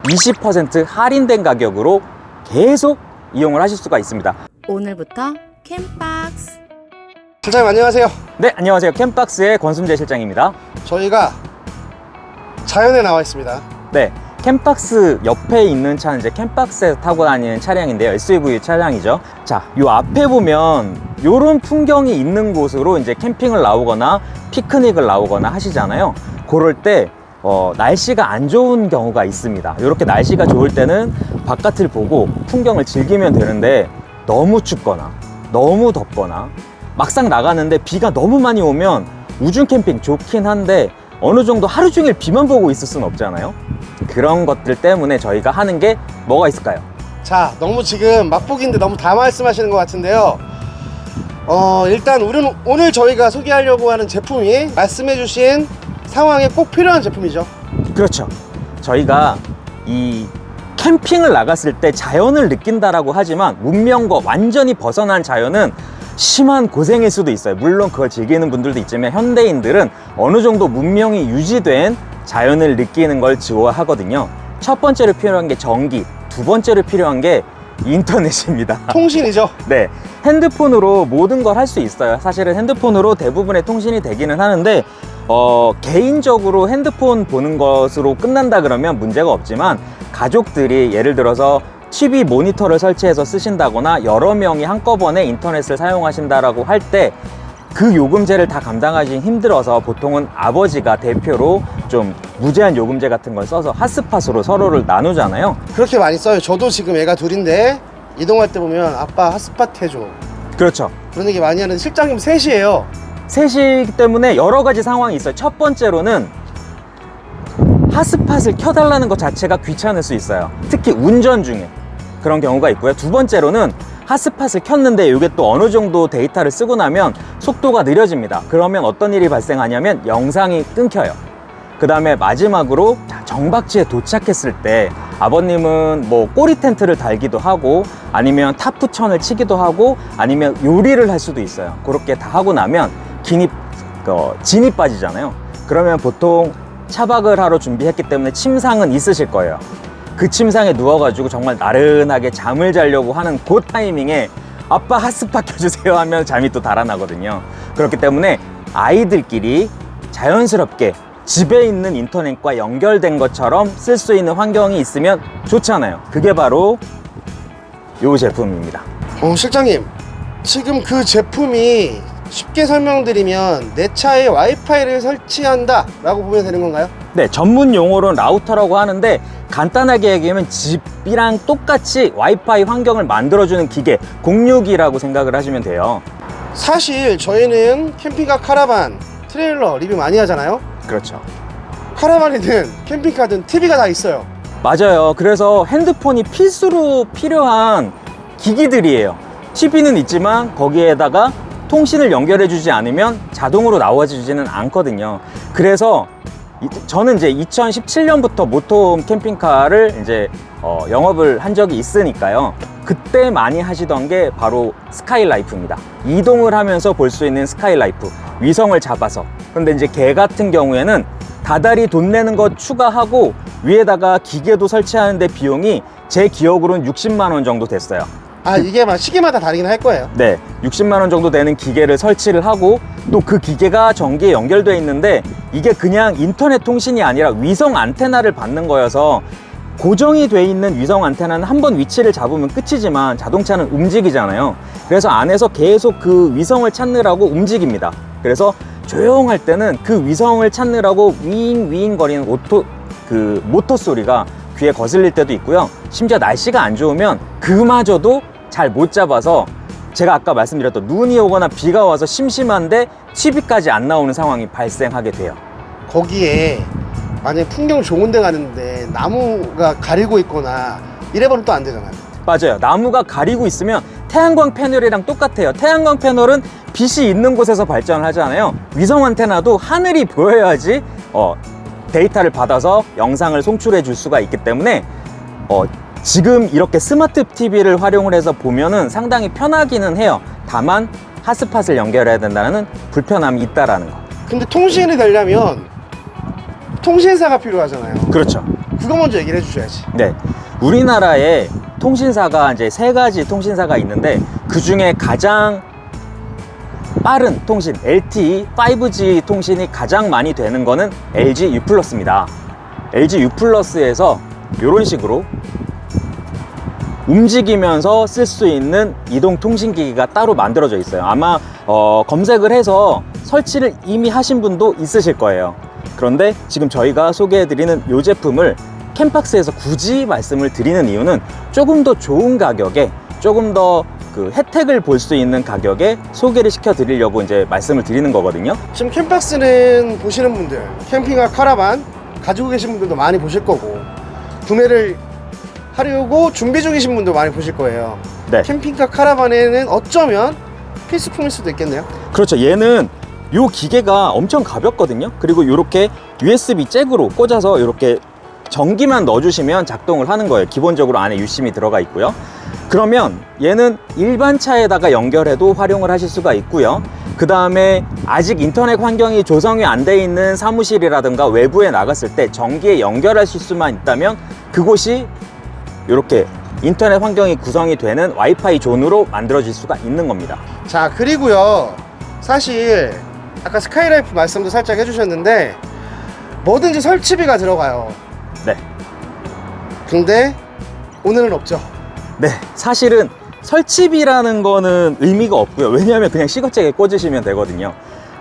20% 할인된 가격으로 계속 이용을 하실 수가 있습니다. 오늘부터 캠박스. 실장님 안녕하세요. 네, 안녕하세요. 캠박스의 권순재 실장입니다. 저희가 자연에 나와 있습니다. 네, 캠박스 옆에 있는 차는 이제 캠박스에서 타고 다니는 차량인데요. SUV 차량이죠. 자, 요 앞에 보면 요런 풍경이 있는 곳으로 이제 캠핑을 나오거나 피크닉을 나오거나 하시잖아요. 그럴 때 날씨가 안 좋은 경우가 있습니다. 이렇게 날씨가 좋을 때는 바깥을 보고 풍경을 즐기면 되는데 너무 춥거나 너무 덥거나 막상 나가는데 비가 너무 많이 오면 우중 캠핑 좋긴 한데 어느 정도 하루 종일 비만 보고 있을 수는 없잖아요. 그런 것들 때문에 저희가 하는 게 뭐가 있을까요? 자, 너무 지금 맛보기인데 너무 다 말씀하시는 것 같은데요. 일단 오늘 저희가 소개하려고 하는 제품이 말씀해주신 상황에 꼭 필요한 제품이죠. 그렇죠. 저희가 이 캠핑을 나갔을 때 자연을 느낀다라고 하지만 문명과 완전히 벗어난 자연은 심한 고생일 수도 있어요. 물론 그걸 즐기는 분들도 있지만 현대인들은 어느 정도 문명이 유지된 자연을 느끼는 걸 좋아하거든요. 첫 번째로 필요한 게 전기, 두 번째로 필요한 게 인터넷입니다. 통신이죠. 네, 핸드폰으로 모든 걸 할 수 있어요. 사실은 핸드폰으로 대부분의 통신이 되기는 하는데 개인적으로 핸드폰 보는 것으로 끝난다 그러면 문제가 없지만 가족들이 예를 들어서 TV 모니터를 설치해서 쓰신다거나 여러 명이 한꺼번에 인터넷을 사용하신다라고 할 때 그 요금제를 다 감당하기 힘들어서 보통은 아버지가 대표로 좀 무제한 요금제 같은 걸 써서 핫스팟으로 서로를 나누잖아요. 그렇게 많이 써요. 저도 지금 애가 둘인데 이동할 때 보면 아빠 핫스팟 해줘. 그렇죠. 그런 얘기 많이 하는데 실장님 셋이에요. 셋이기 때문에 여러 가지 상황이 있어요. 첫 번째로는 핫스팟을 켜달라는 것 자체가 귀찮을 수 있어요. 특히 운전 중에 그런 경우가 있고요. 두 번째로는 핫스팟을 켰는데 이게 또 어느 정도 데이터를 쓰고 나면 속도가 느려집니다. 그러면 어떤 일이 발생하냐면 영상이 끊겨요. 그 다음에 마지막으로 정박지에 도착했을 때 아버님은 뭐 꼬리 텐트를 달기도 하고 아니면 타프천을 치기도 하고 아니면 요리를 할 수도 있어요. 그렇게 다 하고 나면 진이 빠지잖아요. 그러면 보통 차박을 하러 준비했기 때문에 침상은 있으실 거예요. 그 침상에 누워가지고 정말 나른하게 잠을 자려고 하는 그 타이밍에 아빠 핫스팟 켜주세요 하면 잠이 또 달아나거든요. 그렇기 때문에 아이들끼리 자연스럽게 집에 있는 인터넷과 연결된 것처럼 쓸 수 있는 환경이 있으면 좋잖아요. 그게 바로 이 제품입니다. 실장님, 지금 그 제품이 쉽게 설명드리면 내 차에 와이파이를 설치한다 라고 보면 되는 건가요? 네, 전문 용어로는 라우터라고 하는데 간단하게 얘기하면 집이랑 똑같이 와이파이 환경을 만들어주는 기계, 공유기라고 생각을 하시면 돼요. 사실 저희는 캠핑카, 카라반, 트레일러 리뷰 많이 하잖아요. 그렇죠. 카라반이든 캠핑카든 TV가 다 있어요. 맞아요. 그래서 핸드폰이 필수로 필요한 기기들이에요. TV는 있지만 거기에다가 통신을 연결해주지 않으면 자동으로 나와주지는 않거든요. 그래서 저는 이제 2017년부터 모터홈 캠핑카를 이제 영업을 한 적이 있으니까요. 그때 많이 하시던 게 바로 스카이라이프입니다. 이동을 하면서 볼 수 있는 스카이라이프, 위성을 잡아서. 근데 이제 걔 같은 경우에는 다달이 돈 내는 거 추가하고 위에다가 기계도 설치하는데 비용이 제 기억으로는 60만 원 정도 됐어요. 이게 막 시기마다 다르긴 할 거예요. 네, 60만 원 정도 되는 기계를 설치를 하고 또 그 기계가 전기에 연결되어 있는데 이게 그냥 인터넷 통신이 아니라 위성 안테나를 받는 거여서 고정이 돼 있는 위성 안테나는 한번 위치를 잡으면 끝이지만 자동차는 움직이잖아요. 그래서 안에서 계속 그 위성을 찾느라고 움직입니다. 그래서 조용할 때는 그 위성을 찾느라고 윙윙 거리는 모터 소리가 귀에 거슬릴 때도 있고요. 심지어 날씨가 안 좋으면 그마저도 잘 못 잡아서 제가 아까 말씀드렸던 눈이 오거나 비가 와서 심심한데 TV까지 안 나오는 상황이 발생하게 돼요. 거기에 만약에 풍경 좋은 데 가는데 나무가 가리고 있거나 이래버리면 또 안 되잖아요. 맞아요. 나무가 가리고 있으면 태양광 패널이랑 똑같아요. 태양광 패널은 빛이 있는 곳에서 발전을 하잖아요. 위성 안테나도 하늘이 보여야지 데이터를 받아서 영상을 송출해 줄 수가 있기 때문에 지금 이렇게 스마트 TV를 활용을 해서 보면은 상당히 편하기는 해요. 다만 핫스팟을 연결해야 된다는 불편함이 있다라는 거. 근데 통신이 되려면 통신사가 필요하잖아요. 그렇죠. 그거 먼저 얘기를 해주셔야지. 네, 우리나라에 통신사가 이제 3가지 통신사가 있는데 그 중에 가장 빠른 통신 LTE 5G 통신이 가장 많이 되는 거는 LG U+입니다. LG U+에서 이런 식으로 움직이면서 쓸 수 있는 이동 통신기기가 따로 만들어져 있어요. 아마 검색을 해서 설치를 이미 하신 분도 있으실 거예요. 그런데 지금 저희가 소개해드리는 이 제품을 캠박스에서 굳이 말씀을 드리는 이유는 조금 더 좋은 가격에, 조금 더 그 혜택을 볼 수 있는 가격에 소개를 시켜 드리려고 이제 말씀을 드리는 거거든요. 지금 캠박스는 보시는 분들, 캠핑카 카라반 가지고 계신 분들도 많이 보실 거고, 구매를 하려고 준비 중이신 분도 많이 보실 거예요. 네. 캠핑카 카라반에는 어쩌면 필수품일 수도 있겠네요. 그렇죠. 얘는 요 기계가 엄청 가볍거든요. 그리고 이렇게 USB 잭으로 꽂아서 이렇게 전기만 넣어주시면 작동을 하는 거예요. 기본적으로 안에 유심이 들어가 있고요. 그러면 얘는 일반 차에다가 연결해도 활용을 하실 수가 있고요. 그 다음에 아직 인터넷 환경이 조성이 안 돼 있는 사무실이라든가 외부에 나갔을 때 전기에 연결하실 수만 있다면 그곳이 이렇게 인터넷 환경이 구성이 되는 와이파이 존으로 만들어질 수가 있는 겁니다. 자, 그리고요, 사실 아까 스카이라이프 말씀도 살짝 해주셨는데 뭐든지 설치비가 들어가요. 네. 근데 오늘은 없죠. 네, 사실은 설치비라는 거는 의미가 없고요. 왜냐하면 그냥 시거잭에 꽂으시면 되거든요.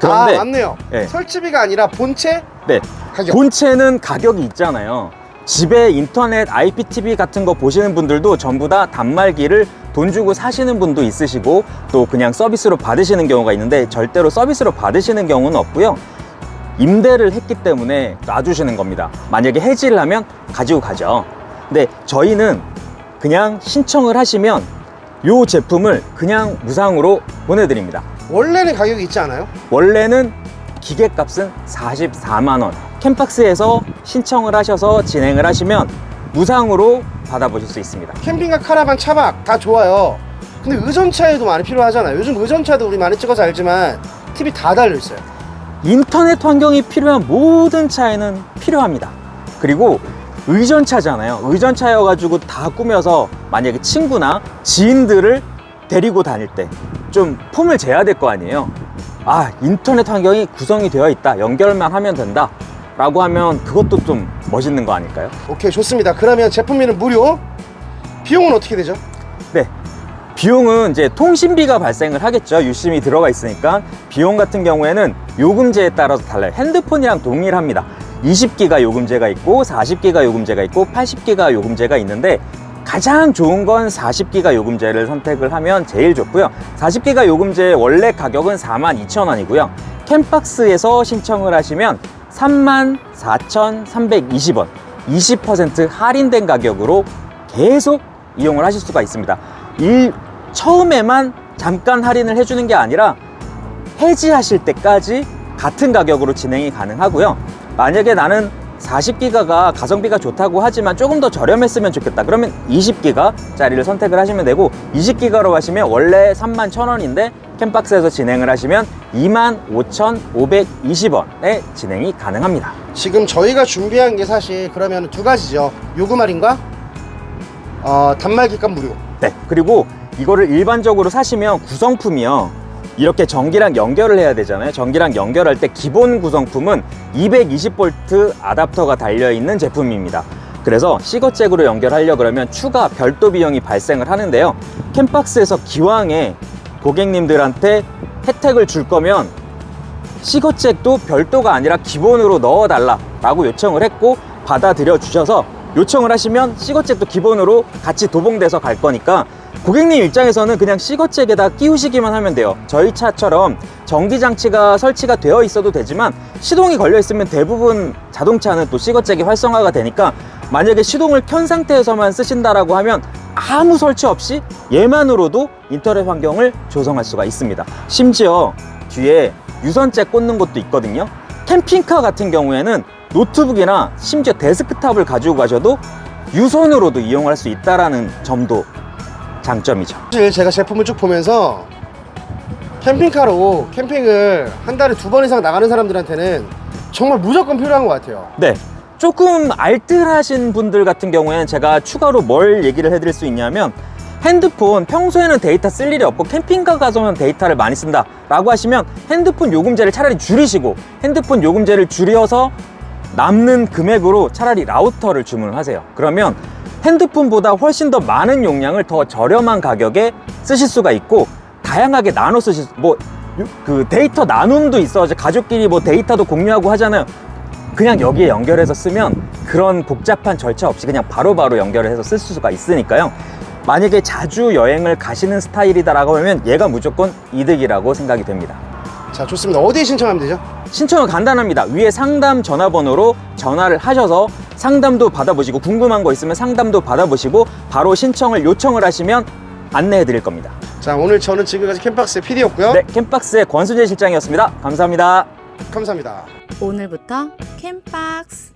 그런데 맞네요. 네. 설치비가 아니라 본체 네, 가격. 본체는 가격이 있잖아요. 집에 인터넷 IPTV 같은 거 보시는 분들도 전부 다 단말기를 돈 주고 사시는 분도 있으시고 또 그냥 서비스로 받으시는 경우가 있는데 절대로 서비스로 받으시는 경우는 없고요. 임대를 했기 때문에 놔주시는 겁니다. 만약에 해지를 하면 가지고 가죠. 근데 저희는 그냥 신청을 하시면 이 제품을 그냥 무상으로 보내드립니다. 원래는 가격이 있지 않아요? 원래는 기계값은 44만 원. 캠박스에서 신청을 하셔서 진행을 하시면 무상으로 받아보실 수 있습니다. 캠핑카 카라반 차박 다 좋아요. 근데 의전차에도 많이 필요하잖아요. 요즘 의전차도 우리 많이 찍어서 알지만 TV 다 달려있어요. 인터넷 환경이 필요한 모든 차에는 필요합니다. 그리고 의전차잖아요. 의전차여가지고 다 꾸며서 만약에 친구나 지인들을 데리고 다닐 때 좀 폼을 재야 될 거 아니에요. 아, 인터넷 환경이 구성이 되어 있다, 연결만 하면 된다 라고 하면 그것도 좀 멋있는 거 아닐까요? 오케이, 좋습니다. 그러면 제품비는 무료. 비용은 어떻게 되죠? 네, 비용은 이제 통신비가 발생을 하겠죠. 유심이 들어가 있으니까. 비용 같은 경우에는 요금제에 따라서 달라요. 핸드폰이랑 동일합니다. 20기가 요금제가 있고 40기가 요금제가 있고 80기가 요금제가 있는데 가장 좋은 건 40기가 요금제를 선택을 하면 제일 좋고요. 40기가 요금제의 원래 가격은 42,000원이고요. 캠박스에서 신청을 하시면 34,320원, 20% 할인된 가격으로 계속 이용을 하실 수가 있습니다. 처음에만 잠깐 할인을 해주는 게 아니라 해지하실 때까지 같은 가격으로 진행이 가능하고요. 만약에 나는 40기가가 가성비가 좋다고 하지만 조금 더 저렴했으면 좋겠다, 그러면 20기가짜리를 선택을 하시면 되고, 20기가로 하시면 원래 31,000원인데 캠박스에서 진행을 하시면 25,520원에 진행이 가능합니다. 지금 저희가 준비한 게 사실 그러면 두 가지죠. 요금 할인과 단말기값 무료. 네, 그리고 이거를 일반적으로 사시면 구성품이요, 이렇게 전기랑 연결을 해야 되잖아요. 전기랑 연결할 때 기본 구성품은 220V 아답터가 달려있는 제품입니다. 그래서 시거잭으로 연결하려고 그러면 추가 별도 비용이 발생을 하는데요. 캠박스에서 기왕에 고객님들한테 혜택을 줄 거면 시거잭도 별도가 아니라 기본으로 넣어달라 라고 요청을 했고 받아들여 주셔서 요청을 하시면 시거잭도 기본으로 같이 도봉돼서 갈 거니까 고객님 입장에서는 그냥 시거잭에다 끼우시기만 하면 돼요. 저희 차처럼 전기장치가 설치가 되어 있어도 되지만 시동이 걸려 있으면 대부분 자동차는 또 시거잭이 활성화가 되니까 만약에 시동을 켠 상태에서만 쓰신다라고 하면 아무 설치 없이 얘만으로도 인터넷 환경을 조성할 수가 있습니다. 심지어 뒤에 유선잭 꽂는 것도 있거든요. 캠핑카 같은 경우에는 노트북이나 심지어 데스크탑을 가지고 가셔도 유선으로도 이용할 수 있다는 점도 장점이죠. 사실 제가 제품을 쭉 보면서 캠핑카로 캠핑을 한 달에 2번 이상 나가는 사람들한테는 정말 무조건 필요한 것 같아요. 네, 조금 알뜰하신 분들 같은 경우에는 제가 추가로 뭘 얘기를 해드릴 수 있냐면, 핸드폰 평소에는 데이터 쓸 일이 없고 캠핑카 가서는 데이터를 많이 쓴다 라고 하시면 핸드폰 요금제를 차라리 줄이시고, 핸드폰 요금제를 줄여서 남는 금액으로 차라리 라우터를 주문하세요. 그러면 핸드폰보다 훨씬 더 많은 용량을 더 저렴한 가격에 쓰실 수가 있고, 다양하게 나눠 쓰실 그 데이터 나눔도 있어. 가족끼리 뭐 데이터도 공유하고 하잖아요. 그냥 여기에 연결해서 쓰면 그런 복잡한 절차 없이 그냥 바로바로 연결을 해서 쓸 수가 있으니까요. 만약에 자주 여행을 가시는 스타일이다라고 하면 얘가 무조건 이득이라고 생각이 됩니다. 자, 좋습니다. 어디에 신청하면 되죠? 신청은 간단합니다. 위에 상담 전화번호로 전화를 하셔서 상담도 받아보시고, 궁금한 거 있으면 상담도 받아보시고 바로 신청을 요청을 하시면 안내해 드릴 겁니다. 자, 오늘 저는 지금까지 캠박스의 PD였고요. 네, 캠박스의 권순재 실장이었습니다. 감사합니다. 감사합니다. 오늘부터 캠박스